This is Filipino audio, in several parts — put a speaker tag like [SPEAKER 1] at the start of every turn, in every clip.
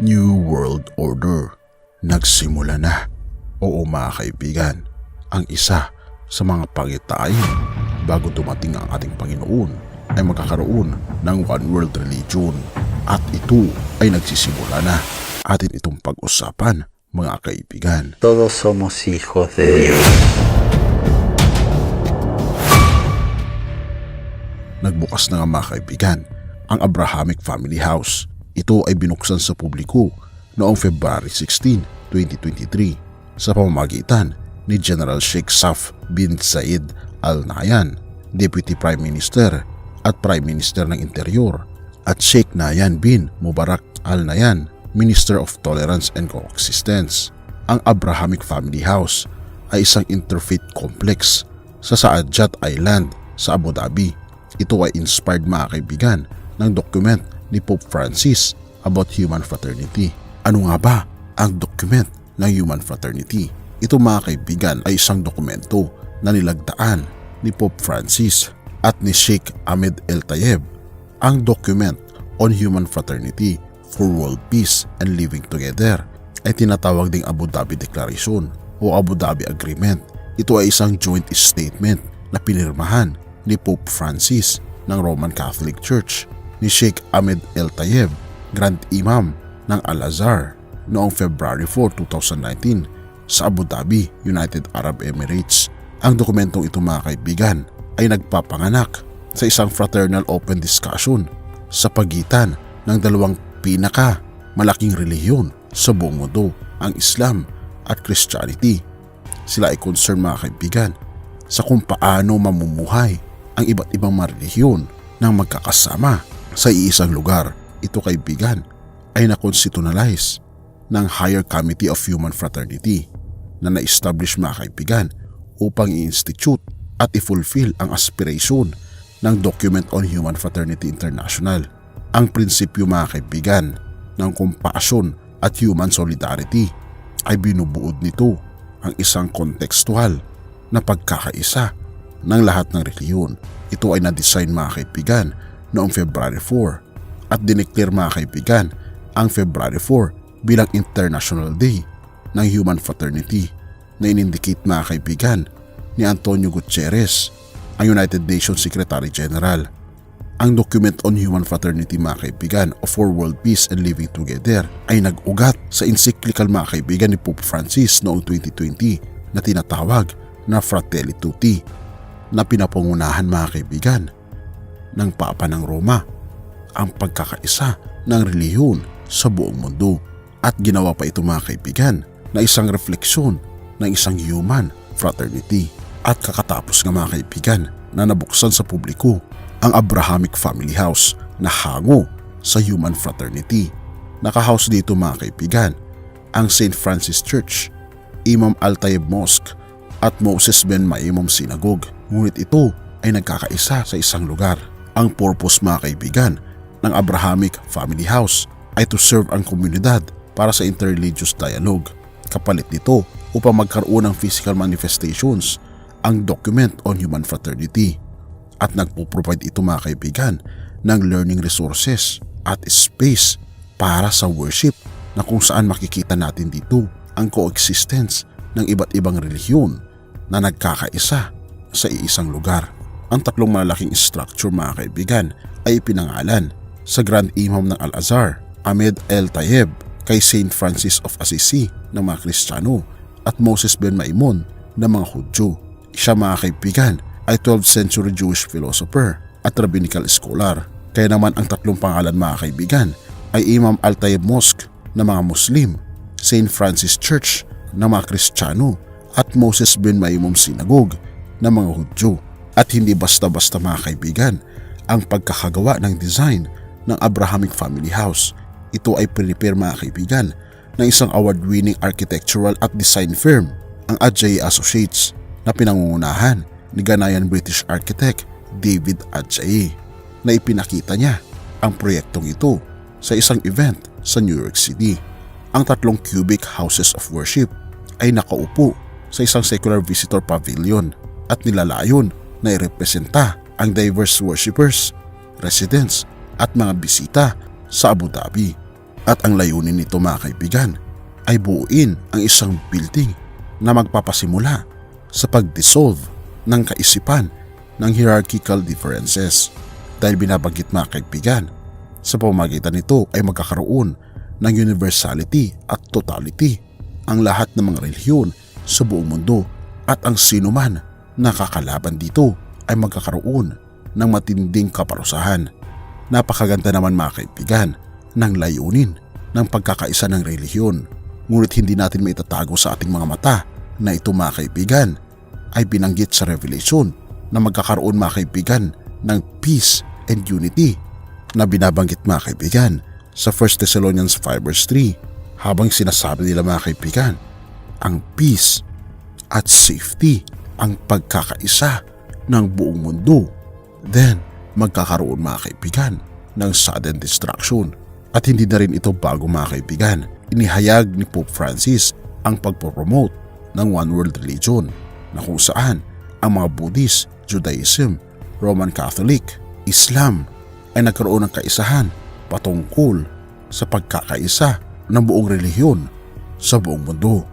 [SPEAKER 1] New World Order. Nagsimula na. Oo mga kaibigan, ang isa sa mga pangitain bago dumating ang ating Panginoon ay magkakaroon ng One World Religion. At ito ay nagsisimula na. Atin itong pag-usapan mga kaibigan.
[SPEAKER 2] Todos somos hijos de Dios.
[SPEAKER 1] Nagbukas na nga mga kaibigan ang Abrahamic Family House. Ito ay binuksan sa publiko noong February 16, 2023 sa pamamagitan ni General Sheikh Saf bin Zayed Al Nahyan, Deputy Prime Minister at Prime Minister ng Interior, at Sheikh Nahyan bin Mubarak Al Nahyan, Minister of Tolerance and Coexistence. Ang Abrahamic Family House ay isang interfaith complex sa Saadiyat Island sa Abu Dhabi. Ito ay inspired mga kaibigan ng document ni Pope Francis about human fraternity. Ano nga ba ang document ng human fraternity? Ito mga kaibigan ay isang dokumento na nilagdaan ni Pope Francis at ni Sheikh Ahmed El Tayeb. Ang document on human fraternity for world peace and living together ay tinatawag ding Abu Dhabi Declaration o Abu Dhabi Agreement. Ito ay isang joint statement na pinirmahan ni Pope Francis ng Roman Catholic Church, ni Sheikh Ahmed El Tayeb, Grand Imam ng Al-Azhar, noong February 4, 2019 sa Abu Dhabi, United Arab Emirates. Ang dokumentong ito mga kaibigan ay nagpapanganak sa isang fraternal open discussion sa pagitan ng dalawang malaking relihiyon sa buong mundo, ang Islam at Christianity. Sila ay concerned mga kaibigan sa kung paano mamumuhay ang iba't ibang mga relihiyon nang magkakasama sa iisang lugar. Ito kaibigan ay na-constitutionalize ng Higher Committee of Human Fraternity na na-establish mga kaibigan upang i-institute at i-fulfill ang aspiration ng Document on Human Fraternity International. Ang prinsipyo mga kaibigan ng compassion at human solidarity ay binubuod nito ang isang kontekstual na pagkakaisa ng lahat ng relihiyon. Ito ay na-design mga kaibigan noong February 4 at dineclare mga kaibigan ang February 4 bilang International Day ng Human Fraternity na in-indicate mga kaibigan ni Antonio Guterres, ang United Nations Secretary General. Ang Document on Human Fraternity mga kaibigan o for World Peace and Living Together ay nag-ugat sa encyclical mga kaibigan ni Pope Francis noong 2020 na tinatawag na Fratelli Tutti, na pinapangunahan mga kaibigan ng Papa ng Roma ang pagkakaisa ng relihiyon sa buong mundo. At ginawa pa ito mga kaibigan na isang refleksyon ng isang human fraternity. At kakatapos nga mga kaibigan na nabuksan sa publiko ang Abrahamic Family House na hango sa human fraternity. Nakahouse dito mga kaibigan ang St. Francis Church, Imam Al-Tayeb Mosque at Moses Ben Maimon Synagogue. Ngunit ito ay nagkakaisa sa isang lugar. Ang purpose mga kaibigan ng Abrahamic Family House ay to serve ang komunidad para sa interreligious dialogue. Kapalit nito upang magkaroon ng physical manifestations ang Document on Human Fraternity. At nagpo-provide ito mga kaibigan ng learning resources at space para sa worship na kung saan makikita natin dito ang coexistence ng iba't ibang relihiyon na nagkakaisa sa iisang lugar. Ang tatlong malalaking structure mga kaibigan ay pinangalan sa Grand Imam ng Al-Azhar, Ahmed El Tayeb, kay Saint Francis of Assisi ng mga Kristiyano at Moses Ben Maimon ng mga Hudyo. Siya mga kaibigan ay 12th century Jewish philosopher at rabbinical scholar. Kaya naman ang tatlong pangalan mga kaibigan ay Imam Al-Tayeb Mosque ng mga Muslim, St. Francis Church ng mga Kristiyano at Moses Ben Maimon Synagogue ng mga Hudyo. At hindi basta-basta mga kaibigan ang pagkakagawa ng design ng Abrahamic Family House. Ito ay prepare mga kaibigan ng isang award-winning architectural at design firm, ang Adjaye Associates, na pinangungunahan ni Ghanaian British architect David Adjaye, na ipinakita niya ang proyektong ito sa isang event sa New York City. Ang tatlong cubic houses of worship ay nakaupo sa isang secular visitor pavilion at nilalayon na irepresenta ang diverse worshippers, residents at mga bisita sa Abu Dhabi. At ang layunin nito mga kaibigan ay buuin ang isang building na magpapasimula sa pag-dissolve ng kaisipan ng hierarchical differences. Dahil binabanggit mga kaibigan, sa pamamagitan nito ay magkakaroon ng universality at totality ang lahat ng mga relihiyon sa buong mundo, at ang sino man nakakalaban dito ay magkakaroon ng matinding kaparusahan. Napakaganda naman mga kaibigan ng layunin ng pagkakaisa ng relihiyon, ngunit hindi natin maitatago sa ating mga mata na ito mga kaibigan ay binanggit sa Revelation na magkakaroon mga kaibigan ng peace and unity na binabanggit mga kaibigan sa 1 Thessalonians 5 verse 3, habang sinasabi nila mga kaibigan ang peace at safety, ang pagkakaisa ng buong mundo. Then magkakaroon mga kaibigan ng sudden destruction. At hindi na rin ito bago mga kaibigan. Inihayag ni Pope Francis ang pagpopromote ng one world religion na kung saan ang mga Buddhist, Judaism, Roman Catholic, Islam ay nagkaroon ng kaisahan patungkol sa pagkakaisa ng buong relihiyon sa buong mundo.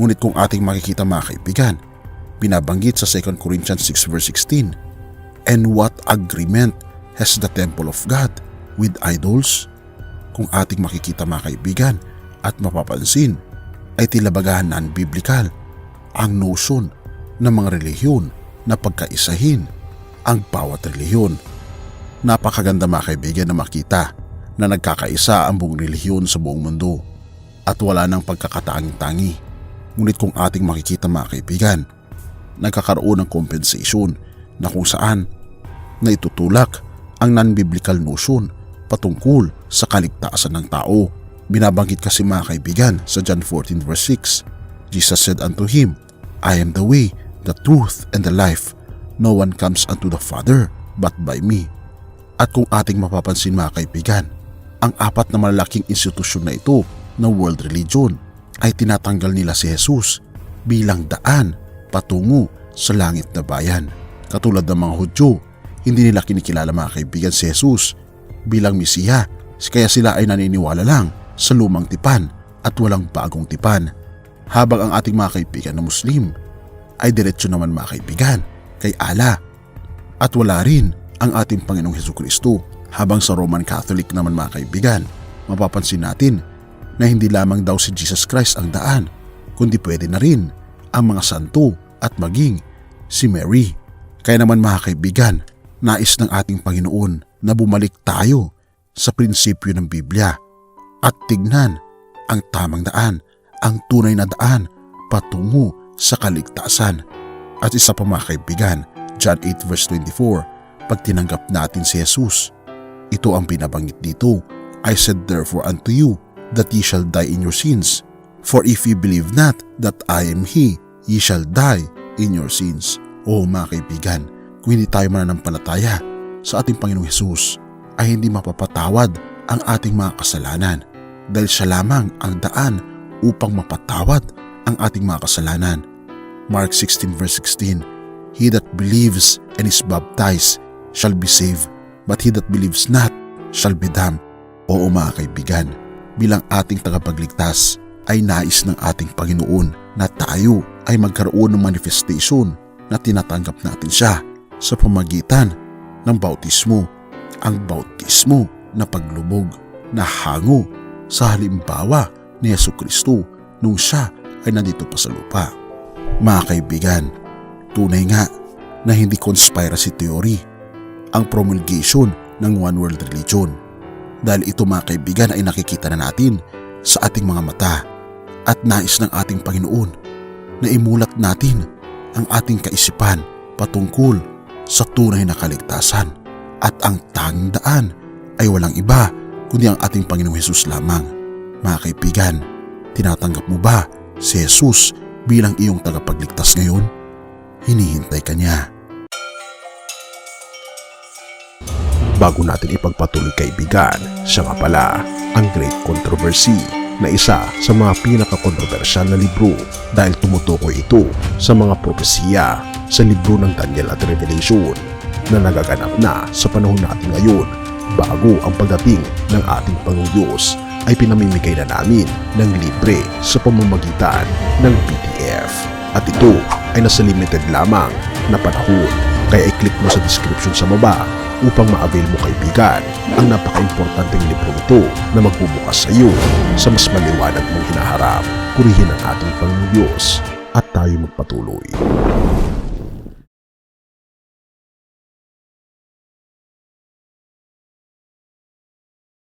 [SPEAKER 1] Ngunit kung ating makikita mga kaibigan, binabanggit sa 2 Corinthians 6 verse 16, "And what agreement has the temple of God with idols?" Kung ating makikita mga kaibigan at mapapansin, ay tila baga non-biblical ang notion ng mga relihiyon na pagkaisahin ang bawat relihiyon. Napakaganda mga kaibigan na makita na nagkakaisa ang buong relihiyon sa buong mundo at wala nang pagkakatanging-tangi. Ngunit kung ating makikita mga kaibigan, nagkakaroon ng compensation na kung saan na itutulak ang non-biblical notion patungkol sa kaligtasan ng tao. Binabanggit kasi mga kaibigan sa John 14 verse 6, Jesus said unto him, "I am the way, the truth, and the life. No one comes unto the Father but by me." At kung ating mapapansin mga kaibigan, ang apat na malalaking institusyon na ito na world religion ay tinatanggal nila si Jesus bilang daan patungo sa langit na bayan. Katulad ng mga Hudyo, hindi nila kinikilala mga kaibigan si Jesus bilang Mesiya, kaya sila ay naniniwala lang sa lumang tipan at walang bagong tipan. Habang ang ating mga kaibigan na Muslim ay diretso naman mga kaibigan kay Allah, at wala rin ang ating Panginoong Hesukristo. Habang sa Roman Catholic naman mga kaibigan, mapapansin natin na hindi lamang daw si Jesus Christ ang daan, kundi pwede na rin ang mga santo at maging si Mary. Kaya naman mga kaibigan, nais ng ating Panginoon na bumalik tayo sa prinsipyo ng Biblia at tignan ang tamang daan, ang tunay na daan patungo sa kaligtasan. At isa pa mga kaibigan, John 8 verse 24, pag tinanggap natin si Jesus, ito ang binabanggit dito, "I said therefore unto you, that ye shall die in your sins. For if ye believe not that I am He, ye shall die in your sins." O mga kaibigan, kung hindi tayo mananampalataya sa ating Panginoong Hesus, ay hindi mapapatawad ang ating mga kasalanan, dahil siya lamang ang daan upang mapatawad ang ating mga kasalanan. Mark 16 verse 16, "He that believes and is baptized shall be saved, but he that believes not shall be damned." Oo mga kaibigan, bilang ating tagapagligtas ay nais ng ating Panginoon na tayo ay magkaroon ng manifestation na tinatanggap natin siya sa pamagitan ng bautismo. Ang bautismo na paglubog na hango sa halimbawa ni Hesukristo nung siya ay nandito pa sa lupa. Mga kaibigan, tunay nga na hindi conspiracy theory ang promulgation ng one world religion, dahil ito mga kaibigan ay nakikita na natin sa ating mga mata, at nais ng ating Panginoon na imulat natin ang ating kaisipan patungkol sa tunay na kaligtasan, at ang tanging daan ay walang iba kundi ang ating Panginoong Hesus lamang. Mga kaibigan, tinatanggap mo ba si Jesus bilang iyong tagapagligtas ngayon? Hinihintay ka niya. Bago natin ipagpatuloy kaibigan, siya nga pala ang Great Controversy, na isa sa mga pinaka-kontrobersyal na libro dahil tumutukoy ito sa mga propesiya sa libro ng Daniel at Revelation na nagaganap na sa panahon natin ngayon bago ang pagdating ng ating Panginoong Diyos ay pinamimigay na namin ng libre sa pamamagitan ng PDF. At ito ay nasa limited lamang na panahon. Kaya i-click mo sa description sa baba upang ma-avail mo kaibigan ang napaka-importanteng libro ito na magbubukas sa iyo sa mas maliwanag mong hinaharap. Purihin ang ating Panginoong Diyos at tayo magpatuloy.